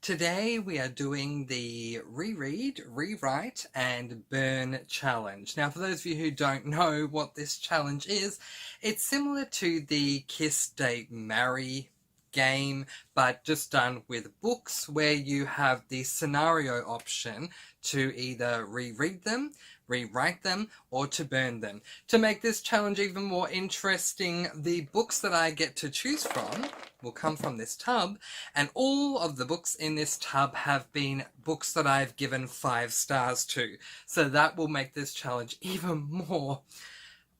Today we are doing the Reread, Rewrite and Burn challenge. Now for those of you who don't know what this challenge is, it's similar to the Kiss, Date, Marry game, but just done with books where you have the scenario option to either reread them, rewrite them, or to burn them. To make this challenge even more interesting, the books that I get to choose from will come from this tub, and all of the books in this tub have been books that I've given 5 stars to. So that will make this challenge even more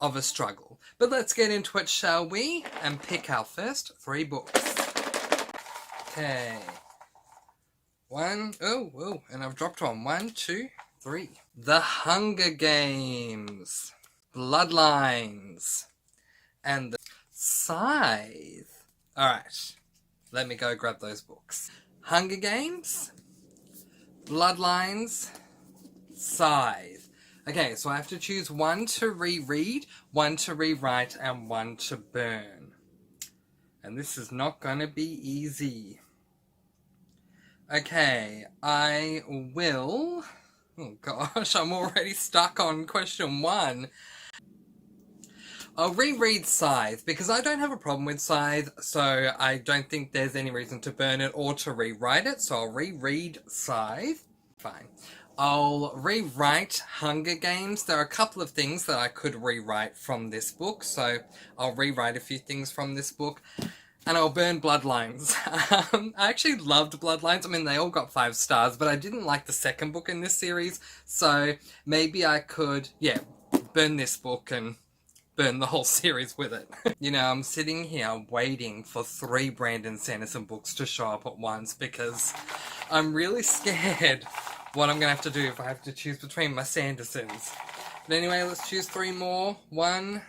of a struggle. But let's get into it, shall we? And pick our first 3 books. Okay. And I've dropped one. 1, 2, 3. The Hunger Games, Bloodlines, and the Scythe. Alright, let me go grab those books. Hunger Games, Bloodlines, Scythe. Okay, so I have to choose one to reread, one to rewrite, and one to burn. And this is not going to be easy. Okay, I will... Oh gosh, I'm already stuck on question 1. I'll reread Scythe, because I don't have a problem with Scythe, so I don't think there's any reason to burn it or to rewrite it, so I'll reread Scythe. Fine. I'll rewrite Hunger Games. There are a couple of things that I could rewrite from this book, so I'll rewrite a few things from this book. And I'll burn Bloodlines. I actually loved Bloodlines. I mean, they all got 5 stars, but I didn't like the second book in this series, so maybe I could, burn this book and burn the whole series with it. You know, I'm sitting here waiting for 3 Brandon Sanderson books to show up at once because I'm really scared what I'm going to have to do if I have to choose between my Sandersons. But anyway, let's choose 3 more. 1,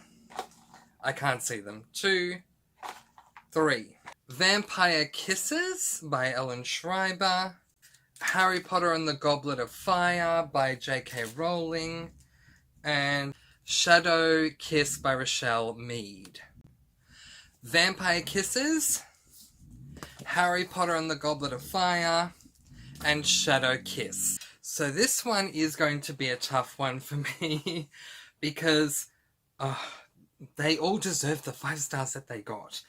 I can't see them. 2, 3. Vampire Kisses by Ellen Schreiber. Harry Potter and the Goblet of Fire by J.K. Rowling. And Shadow Kiss by Rochelle Mead. Vampire Kisses, Harry Potter and the Goblet of Fire, and Shadow Kiss. So this one is going to be a tough one for me because they all deserve the 5 stars that they got.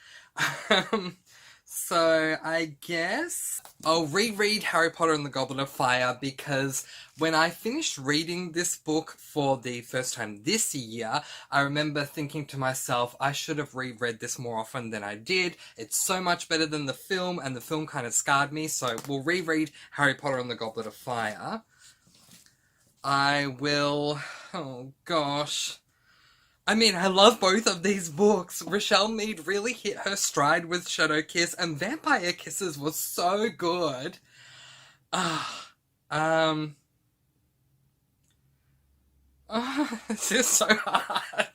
So I guess I'll reread Harry Potter and the Goblet of Fire because when I finished reading this book for the first time this year, I remember thinking to myself, I should have reread this more often than I did. It's so much better than the film, and the film kind of scarred me, so we'll reread Harry Potter and the Goblet of Fire. I will... Oh, gosh... I mean, I love both of these books. Rochelle Mead really hit her stride with Shadow Kiss, and Vampire Kisses was so good. This is so hard.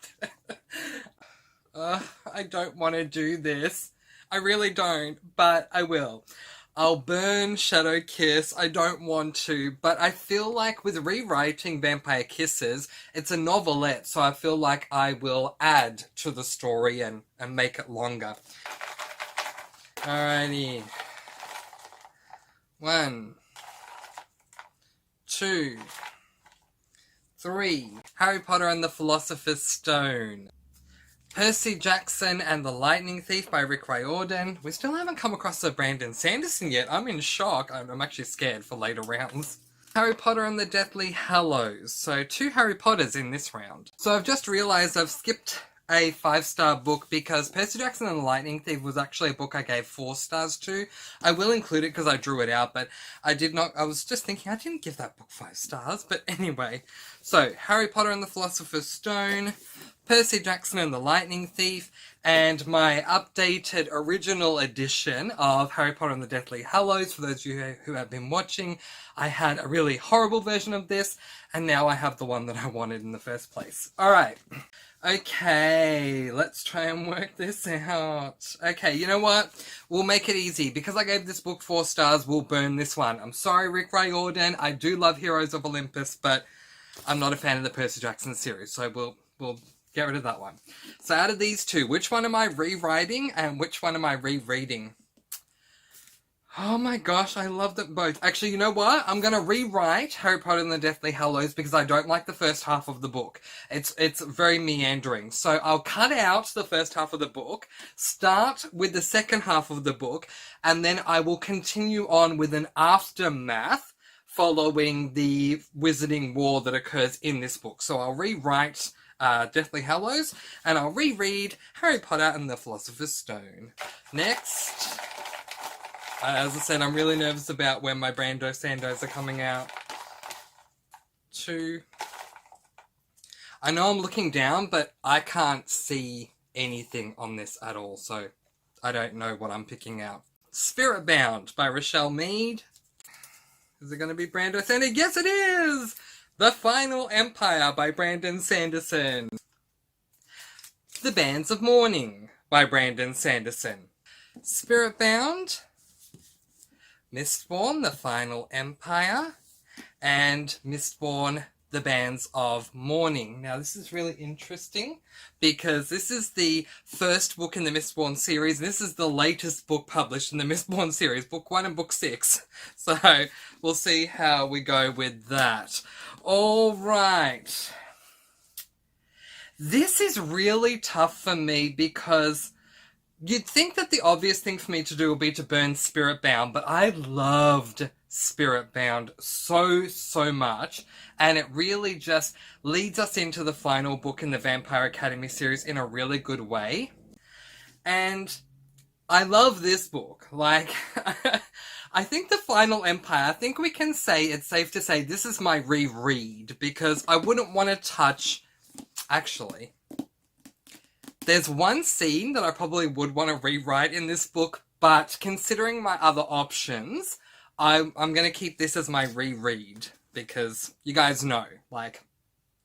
I don't want to do this. I really don't, but I will. I'll burn Shadow Kiss. I don't want to, but I feel like with rewriting Vampire Kisses, it's a novelette, so I feel like I will add to the story and make it longer. Alrighty. 1, 2, 3. Harry Potter and the Philosopher's Stone. Percy Jackson and the Lightning Thief by Rick Riordan. We still haven't come across a Brandon Sanderson yet. I'm in shock. I'm actually scared for later rounds. Harry Potter and the Deathly Hallows. So 2 Harry Potters in this round. So I've just realised I've skipped a 5-star book because Percy Jackson and the Lightning Thief was actually a book I gave 4 stars to. I will include it because I drew it out, but I was just thinking I didn't give that book 5 stars. But anyway, so Harry Potter and the Philosopher's Stone, Percy Jackson and the Lightning Thief, and my updated original edition of Harry Potter and the Deathly Hallows. For those of you who have been watching, I had a really horrible version of this, and now I have the one that I wanted in the first place. Alright. Okay, let's try and work this out. Okay, you know what? We'll make it easy. Because I gave this book 4 stars, we'll burn this one. I'm sorry, Rick Riordan. I do love Heroes of Olympus, but I'm not a fan of the Percy Jackson series, so we'll get rid of that one. So out of these 2, which one am I rewriting and which one am I rereading? Oh my gosh, I love them both. Actually, you know what? I'm gonna rewrite Harry Potter and the Deathly Hallows because I don't like the first half of the book. It's very meandering. So I'll cut out the first half of the book, start with the second half of the book, and then I will continue on with an aftermath following the Wizarding War that occurs in this book. So I'll rewrite Deathly Hallows, and I'll reread Harry Potter and the Philosopher's Stone. Next. As I said, I'm really nervous about when my Brando Sandos are coming out. 2. I know I'm looking down, but I can't see anything on this at all, so I don't know what I'm picking out. Spiritbound by Rochelle Mead. Is it going to be Brando Sanderson? Yes, it is! The Final Empire by Brandon Sanderson. The Bands of Mourning by Brandon Sanderson. Spiritbound, Mistborn, The Final Empire, and Mistborn, The Bands of Mourning. Now, this is really interesting because this is the first book in the Mistborn series. This is the latest book published in the Mistborn series, Book 1 and Book 6. So, we'll see how we go with that. All right. This is really tough for me because you'd think that the obvious thing for me to do would be to burn Spiritbound, but I loved Spiritbound so much, and it really just leads us into the final book in the Vampire Academy series in a really good way. And I love this book. Like, I think The Final Empire, I think we can say, it's safe to say, this is my reread, because I wouldn't want to touch... Actually, there's one scene that I probably would want to rewrite in this book, but considering my other options, I'm going to keep this as my reread, because you guys know, like,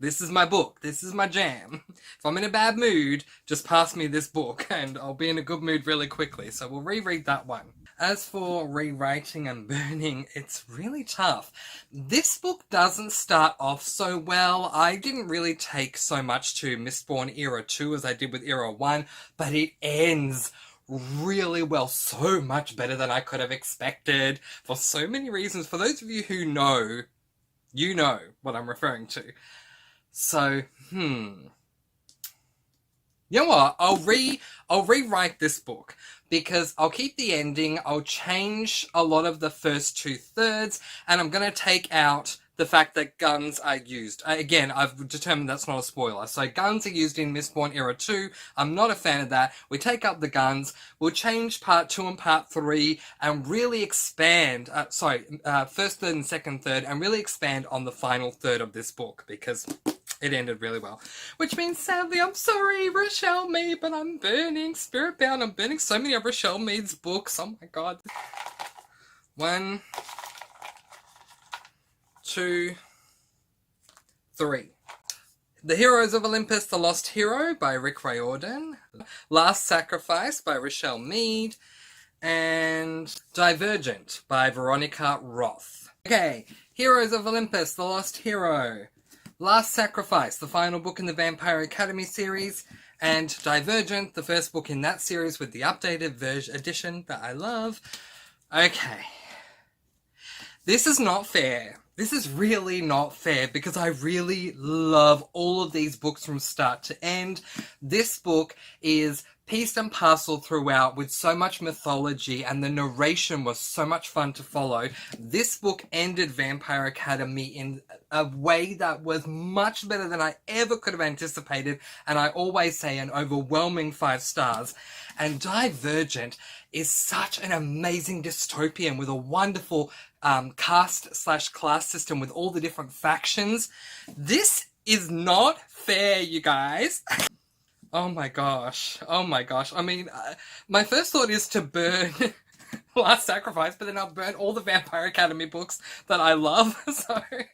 this is my book, this is my jam. If I'm in a bad mood, just pass me this book, and I'll be in a good mood really quickly, so we'll reread that one. As for rewriting and burning, it's really tough. This book doesn't start off so well. I didn't really take so much to Mistborn Era 2 as I did with Era 1, but it ends really well, so much better than I could have expected, for so many reasons. For those of you who know, you know what I'm referring to. So, You know what? I'll rewrite this book, because I'll keep the ending, I'll change a lot of the first 2/3, and I'm going to take out the fact that guns are used. Again, I've determined that's not a spoiler. So guns are used in Mistborn Era 2. I'm not a fan of that. We take out the guns. We'll change Part 2 and Part 3 and really expand, first third and second third, and really expand on the final third of this book, because it ended really well. Which means, sadly, I'm sorry, Rochelle Mead, but I'm burning Spiritbound. I'm burning so many of Rochelle Mead's books. Oh my god. 1, 2, 3. The Heroes of Olympus, The Lost Hero by Rick Riordan. Last Sacrifice by Rochelle Mead. And Divergent by Veronica Roth. Okay, Heroes of Olympus, The Lost Hero. Last Sacrifice, the final book in the Vampire Academy series, and Divergent, the first book in that series with the updated edition that I love. Okay. This is not fair. This is really not fair, because I really love all of these books from start to end. This book is pieced and parceled throughout with so much mythology, and the narration was so much fun to follow. This book ended Vampire Academy in a way that was much better than I ever could have anticipated, and I always say an overwhelming 5 stars. And Divergent is such an amazing dystopian with a wonderful caste/class system with all the different factions. This is not fair, you guys. Oh my gosh. Oh my gosh. I mean, my first thought is to burn Last Sacrifice, but then I'll burn all the Vampire Academy books that I love. So, I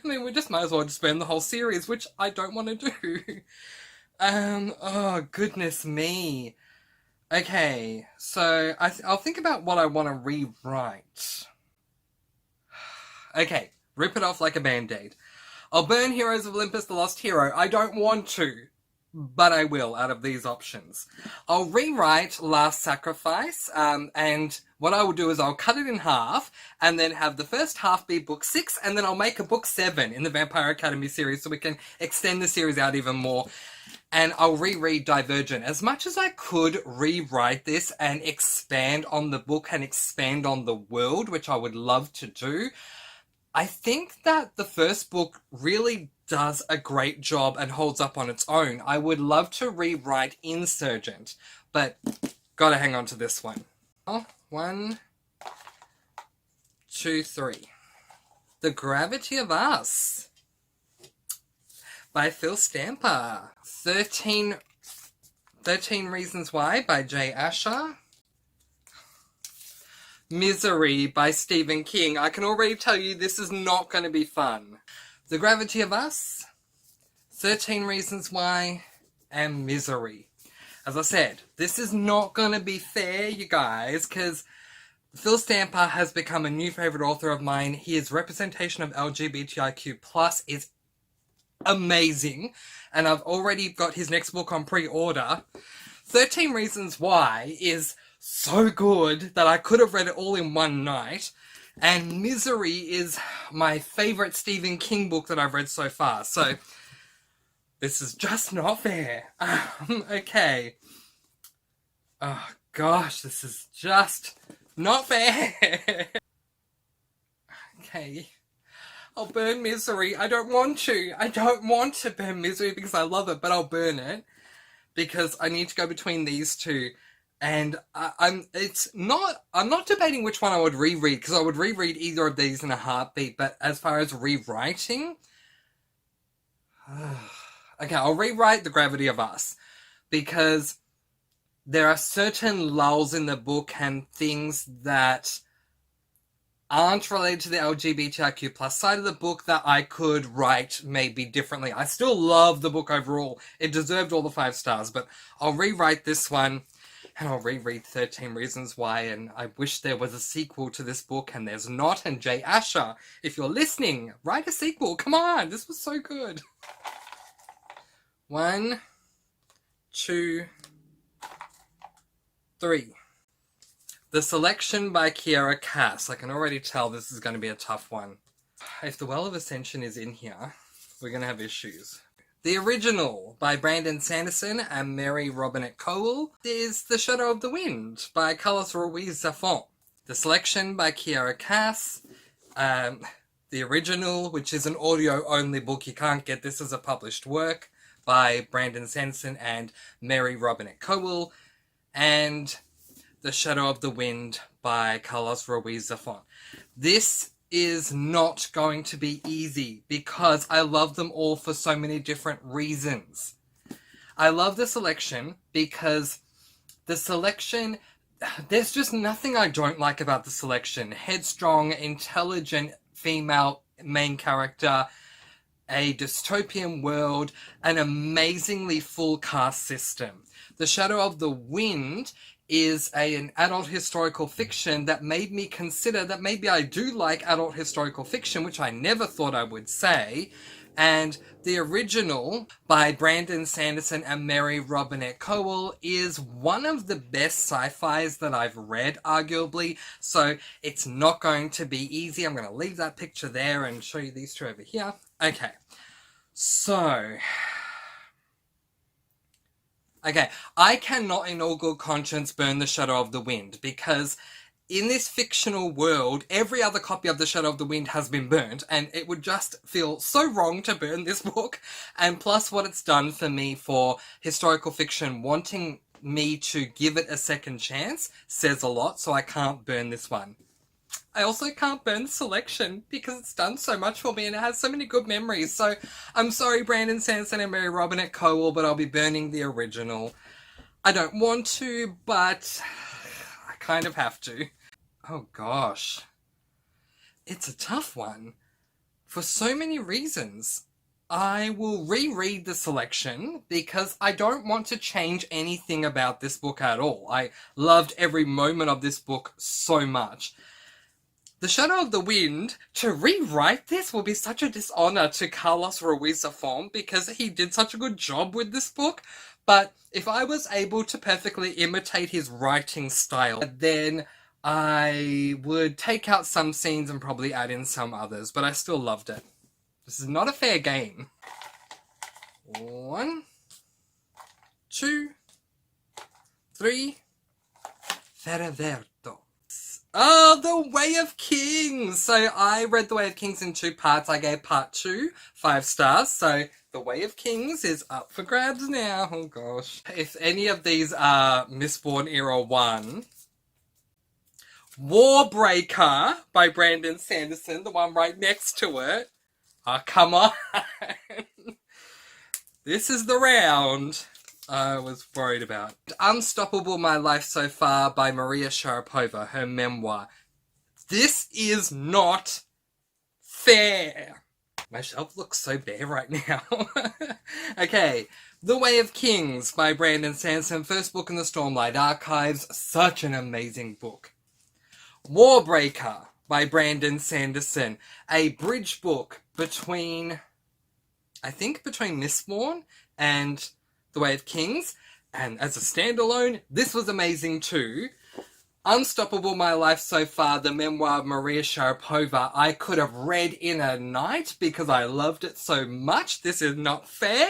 mean, we just might as well just burn the whole series, which I don't want to do. Oh, goodness me. Okay, so I'll think about what I want to rewrite. Okay, rip it off like a band-aid. I'll burn Heroes of Olympus, The Lost Hero. I don't want to. but I will out of these options. I'll rewrite Last Sacrifice, and what I will do is I'll cut it in half and then have the first half be book 6, and then I'll make a book 7 in the Vampire Academy series so we can extend the series out even more. And I'll reread Divergent. As much as I could rewrite this and expand on the book and expand on the world, which I would love to do, I think that the first book really does a great job and holds up on its own. I would love to rewrite Insurgent, but gotta hang on to this one. Oh, 1, 2, 3. The Gravity of Us by Phil Stamper. 13 Reasons Why by Jay Asher. Misery by Stephen King. I can already tell you this is not going to be fun. The Gravity of Us, 13 Reasons Why, and Misery. As I said, this is not going to be fair, you guys, because Phil Stamper has become a new favourite author of mine. His representation of LGBTIQ+ is amazing, and I've already got his next book on pre-order. 13 Reasons Why is so good that I could have read it all in one night, and Misery is my favourite Stephen King book that I've read so far, so this is just not fair. Okay. Oh gosh, this is just not fair. Okay. I'll burn Misery. I don't want to. I don't want to burn Misery because I love it, but I'll burn it because I need to go between these two. And I'm not debating which one I would reread, because I would reread either of these in a heartbeat, but as far as rewriting, okay, I'll rewrite The Gravity of Us, because there are certain lulls in the book and things that aren't related to the LGBTIQ+ side of the book that I could write maybe differently. I still love the book overall. It deserved all the 5 stars, but I'll rewrite this one. And I'll reread 13 Reasons Why, and I wish there was a sequel to this book, and there's not. And Jay Asher, if you're listening, write a sequel. Come on, this was so good. 1, 2, 3. The Selection by Kiera Cass. I can already tell this is going to be a tough one. If The Well of Ascension is in here, we're going to have issues. The Original by Brandon Sanderson and Mary Robinette Kowal is The Shadow of the Wind by Carlos Ruiz Zafón. The Selection by Kiera Cass. The Original, which is an audio-only book, you can't get this as a published work, by Brandon Sanderson and Mary Robinette Kowal. And The Shadow of the Wind by Carlos Ruiz Zafón. This is not going to be easy because I love them all for so many different reasons. I love The Selection because The Selection, there's just nothing I don't like about The Selection. Headstrong, intelligent female main character, a dystopian world, an amazingly full cast system. The Shadow of the Wind is an adult historical fiction that made me consider that maybe I do like adult historical fiction, which I never thought I would say. And The Original by Brandon Sanderson and Mary Robinette Kowal is one of the best sci-fis that I've read, arguably, so it's not going to be easy. I'm going to leave that picture there and show you these two over here. Okay, so okay, I cannot in all good conscience burn The Shadow of the Wind, because in this fictional world, every other copy of The Shadow of the Wind has been burnt, and it would just feel so wrong to burn this book. And plus what it's done for me for historical fiction, wanting me to give it a second chance, says a lot, so I can't burn this one. I also can't burn The Selection because it's done so much for me and it has so many good memories. So I'm sorry, Brandon Sanderson and Mary Robinette Kowal, but I'll be burning The Original. I don't want to, but I kind of have to. Oh gosh. It's a tough one. For so many reasons. I will reread The Selection because I don't want to change anything about this book at all. I loved every moment of this book so much. The Shadow of the Wind, to rewrite this will be such a dishonor to Carlos Ruiz Zafón because he did such a good job with this book. But if I was able to perfectly imitate his writing style, then I would take out some scenes and probably add in some others, but I still loved it. This is not a fair game. 1, 2, 3. Ferverto. Oh, The Way of Kings! So I read The Way of Kings in 2 parts. I gave part 2 5 stars. So The Way of Kings is up for grabs now. Oh gosh. If any of these are Mistborn Era 1, Warbreaker by Brandon Sanderson, the one right next to it. Oh, come on. This is the round I was worried about. Unstoppable My Life So Far by Maria Sharapova, her memoir. This is not fair. My shelf looks so bare right now. Okay, The Way of Kings by Brandon Sanderson, first book in the Stormlight Archives. Such an amazing book. Warbreaker by Brandon Sanderson, a bridge book between, I think, between Mistborn and The Way of Kings, and as a standalone, this was amazing too. Unstoppable My Life So Far, the memoir of Maria Sharapova, I could have read in a night because I loved it so much. This is not fair,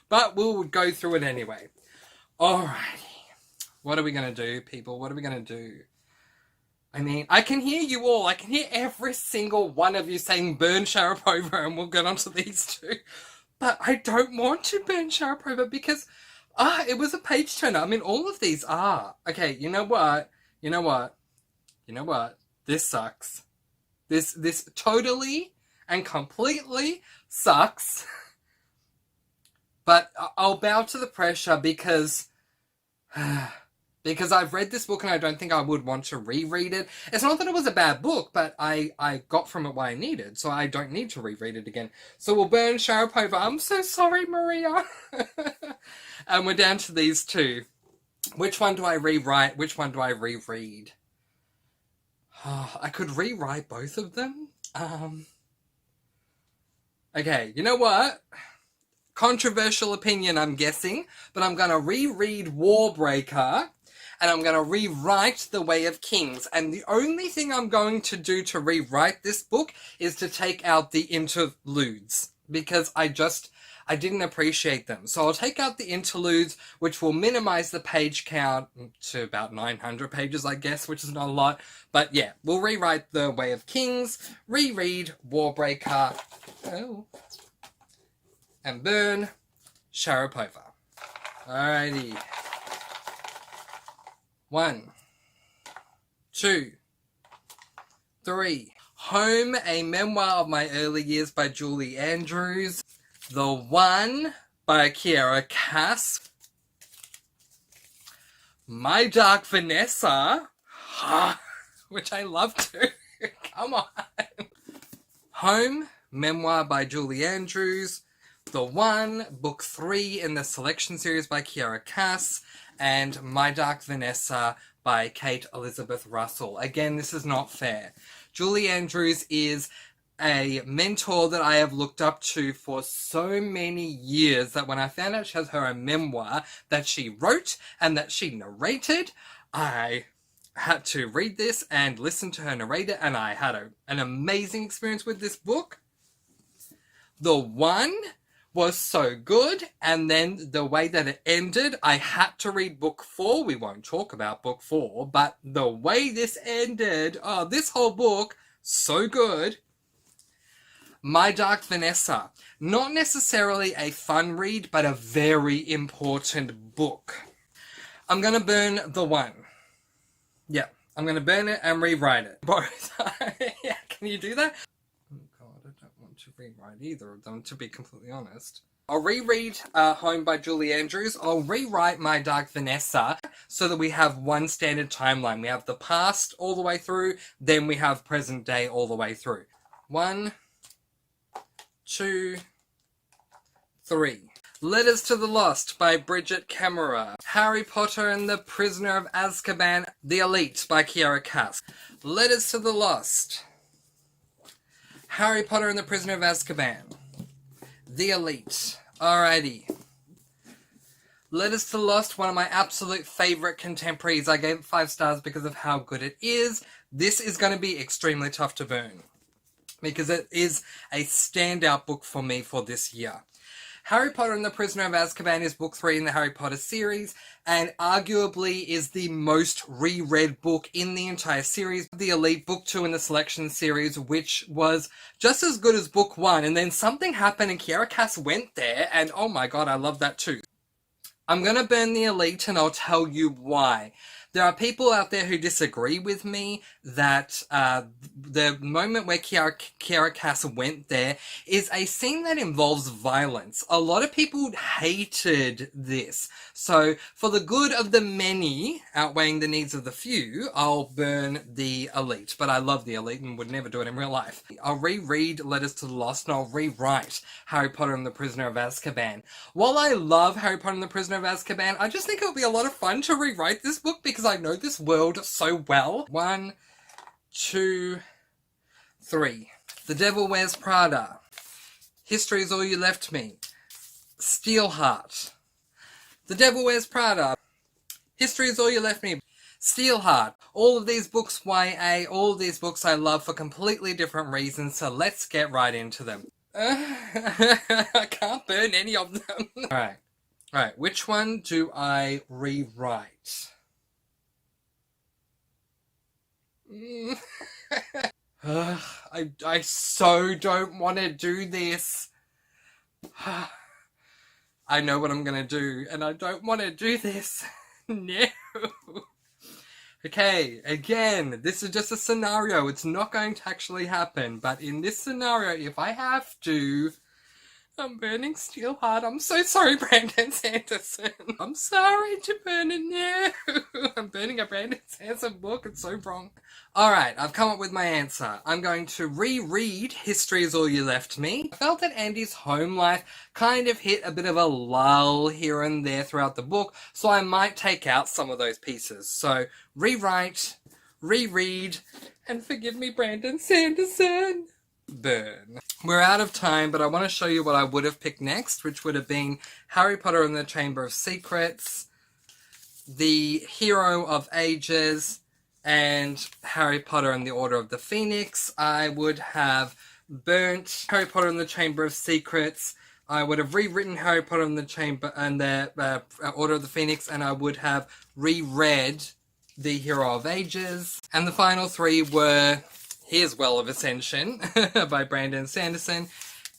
but we'll go through it anyway. Alrighty. What are we going to do, people? What are we going to do? I mean, I can hear you all. I can hear every single one of you saying burn Sharapova, and we'll get onto these two. But I don't want to burn Sharapova because, it was a page turner. I mean, all of these are. Okay, you know what? You know what? You know what? This sucks. This totally and completely sucks. But I'll bow to the pressure because I've read this book and I don't think I would want to reread it. It's not that it was a bad book, but I got from it what I needed, so I don't need to reread it again. So we'll burn Sharapova. I'm so sorry, Maria. And we're down to these two. Which one do I rewrite? Which one do I reread? Oh, I could rewrite both of them. Okay, you know what? Controversial opinion, I'm guessing, but I'm going to reread Warbreaker, and I'm going to rewrite The Way of Kings. And the only thing I'm going to do to rewrite this book is to take out the interludes, because I didn't appreciate them. So I'll take out the interludes, which will minimize the page count to about 900 pages, I guess, which is not a lot. But yeah, we'll rewrite The Way of Kings, reread Warbreaker, and burn Sharapova. Alrighty. 1, 2, 3. Home, a memoir of my early years by Julie Andrews. The One by Kiera Cass. My Dark Vanessa, which I love too. Come on. Home, memoir by Julie Andrews. The One, book 3 in the selection series by Kiera Cass, and My Dark Vanessa by Kate Elizabeth Russell. Again, this is not fair. Julie Andrews is a mentor that I have looked up to for so many years that when I found out she has her own memoir that she wrote and that she narrated, I had to read this and listen to her narrate it, and I had an amazing experience with this book. The One was so good, and then the way that it ended, I had to read book 4. We won't talk about book 4, but the way this ended, this whole book, so good. My Dark Vanessa, not necessarily a fun read, but a very important book. I'm going to burn The One. Yeah, I'm going to burn it and rewrite it. Both. Yeah, can you do that? To rewrite either of them, to be completely honest. I'll reread Home by Julie Andrews. I'll rewrite My Dark Vanessa so that we have one standard timeline. We have the past all the way through, then we have present day all the way through. 1, 2, 3. Letters to the Lost by Bridget Camera. Harry Potter and the Prisoner of Azkaban, The Elite by Kiera Cass. Letters to the Lost. Harry Potter and the Prisoner of Azkaban. The Elite. Alrighty. Letters to the Lost, one of my absolute favourite contemporaries. I gave it 5 stars because of how good it is. This is going to be extremely tough to burn, because it is a standout book for me for this year. Harry Potter and the Prisoner of Azkaban is book 3 in the Harry Potter series, and arguably is the most reread book in the entire series. The Elite, book 2 in the Selection series, which was just as good as book 1, and then something happened and Kiara Cass went there, and oh my god, I love that too. I'm going to burn The Elite, and I'll tell you why. There are people out there who disagree with me that the moment where Kiara Cass went there is a scene that involves violence. A lot of people hated this. So, for the good of the many outweighing the needs of the few, I'll burn The Elite. But I love The Elite and would never do it in real life. I'll reread Letters to the Lost, and I'll rewrite Harry Potter and the Prisoner of Azkaban. While I love Harry Potter and the Prisoner of Azkaban, I just think it would be a lot of fun to rewrite this book because I know this world so well. 1, 2, 3. The Devil Wears Prada. History is All You Left Me. Steelheart. The Devil Wears Prada. History is All You Left Me. Steelheart. All of these books YA, all of these books I love for completely different reasons, so let's get right into them. I can't burn any of them. Alright, which one do I rewrite? I so don't want to do this. I know what I'm going to do, and I don't want to do this. No. Okay, again, this is just a scenario. It's not going to actually happen, but in this scenario, if I have to, I'm burning Steelheart. I'm so sorry, Brandon Sanderson. I'm sorry to burn it now. I'm burning a Brandon Sanderson book. It's so wrong. Alright, I've come up with my answer. I'm going to reread History is All You Left Me. I felt that Andy's home life kind of hit a bit of a lull here and there throughout the book, so I might take out some of those pieces. So, rewrite, reread, and forgive me, Brandon Sanderson. Burn. We're out of time, but I want to show you what I would have picked next, which would have been Harry Potter and the Chamber of Secrets, The Hero of Ages, and Harry Potter and the Order of the Phoenix. I would have burnt Harry Potter and the Chamber of Secrets. I would have rewritten Harry Potter and the Chamber and the Order of the Phoenix, and I would have reread The Hero of Ages. And the final 3 were Here's Well of Ascension by Brandon Sanderson,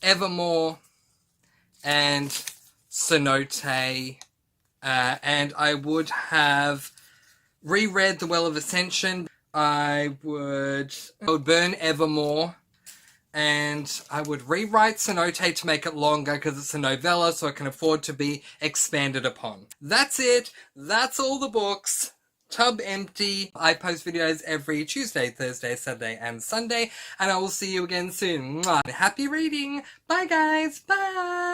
Evermore, and Cenote. And I would have reread The Well of Ascension. I would burn Evermore, and I would rewrite Cenote to make it longer because it's a novella, so it can afford to be expanded upon. That's it. That's all the books. Tub empty. I post videos every Tuesday, Thursday, Saturday, and Sunday, and I will see you again soon. Mwah. Happy reading. Bye, guys. Bye.